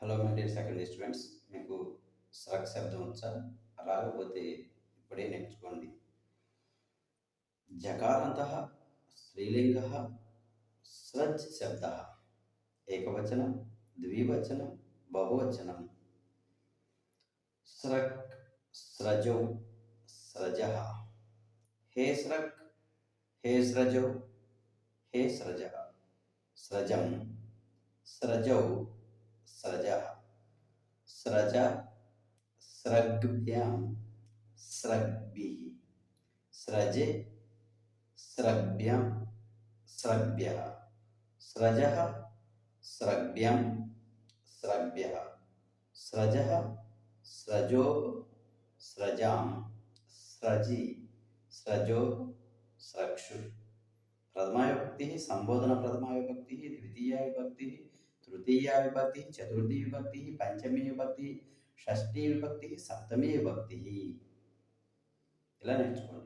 Hello my dear second students, మీకు సరక్ శబ్దం వచ్చా? రాకపోతే ఇప్పుడే నేర్చుకోండి. జకారంతః స్త్రీలింగः స్రజ్ శబ్దः ఏకవచనం, ద్వివచనం, బహువచనం. స్రక్, స్రజౌ, స్రజः. హే స్రక్, హే స్రజౌ, హే స్రజः. స్రజం, స్రజౌ, స్రజः. స్రజ, స్రగ్భ్యాం, స్రగ్భిः. స్రజే, స్రగ్భ్యాం, స్రగ్భ్యः. స్రజः, స్రగ్భ్యాం, స్రగ్భ్యः. స్రజः, స్రజో, స్రజాం, స్రజి, స్రజో, స్రక్షు. ప్రథమా విభక్తి, సంబోధన ప్రథమా విభక్తి, ద్వితీయ విభక్తి, తృతీయ విభక్తి, చతుర్థీ విభక్తి, పంచమీ విభక్తి, షష్ఠీ విభక్తి, సప్తమీ విభక్తి. ఇలా నేర్చుకోండి.